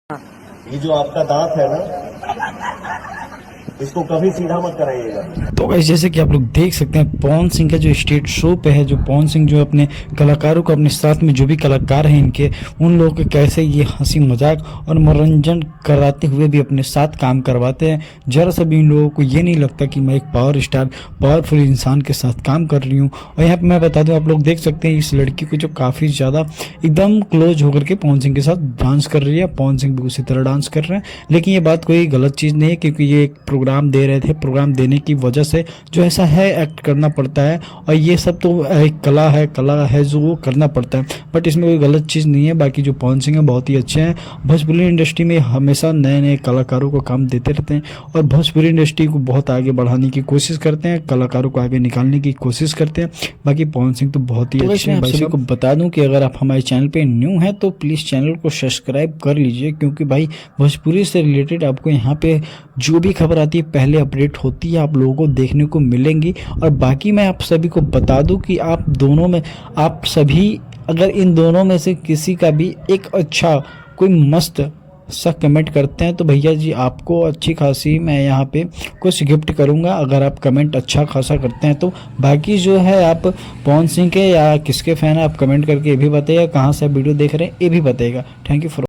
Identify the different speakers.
Speaker 1: ये जो आपका दांत है ना, इसको कभी सीधा मत कराइएगा।
Speaker 2: तो गाइस जैसे कि आप लोग देख सकते हैं पवन सिंह का जो स्टेज शो पे है, जो पवन सिंह जो अपने कलाकारों को अपने साथ में जो भी कलाकार हैं इनके उन लोगों के कैसे ये हंसी मजाक और मनोरंजन कराते हुए भी अपने साथ काम करवाते हैं। जरा सा भी इन लोगों को ये नहीं लगता कि मैं एक पावर स्टार पावरफुल इंसान के साथ काम कर रही हूँ। और यहाँ पे मैं बता दूँ, आप लोग देख सकते हैं इस लड़की को जो काफ़ी ज़्यादा एकदम क्लोज होकर के पवन सिंह के साथ डांस कर रही है। पवन सिंह भी उसी तरह डांस कर रहे हैं, लेकिन ये बात कोई गलत चीज़ नहीं है क्योंकि ये एक प्रोग्राम दे रहे थे। प्रोग्राम देने की वजह से जो ऐसा है एक्ट करना पड़ता है, और ये सब तो एक कला है जो वो करना पड़ता है, बट इसमें कोई गलत चीज़ नहीं है। बाकी जो पवन सिंह है बहुत ही अच्छे हैं। भोजपुरी इंडस्ट्री में हमेशा नए नए कलाकारों को काम देते रहते हैं और भोजपुरी इंडस्ट्री को बहुत आगे बढ़ाने की कोशिश करते हैं, कलाकारों को आगे निकालने की कोशिश करते हैं। बाकी पवन सिंह तो बहुत ही अच्छे हैं। भाई सभी को बता दूं कि अगर आप हमारे चैनल पे न्यू हैं तो प्लीज़ चैनल को सब्सक्राइब कर लीजिए, क्योंकि भाई भोजपुरी से रिलेटेड आपको यहाँ पे जो भी खबर आती है पहले अपडेट होती है, आप लोगों को देखने को मिलेंगी। और बाकी मैं आप सभी को बता दूं कि आप दोनों में आप सभी अगर इन दोनों में से किसी का भी एक अच्छा कोई मस्त सा कमेंट करते हैं तो भैया जी आपको अच्छी खासी मैं यहाँ पे कुछ गिफ्ट करूँगा, अगर आप कमेंट अच्छा खासा करते हैं तो। बाकी जो है आप पवन सिंह के या किसके फ़ैन हैं आप कमेंट करके ये भी बताइएगा, कहाँ से वीडियो देख रहे हैं ये भी बताइएगा। Thank you for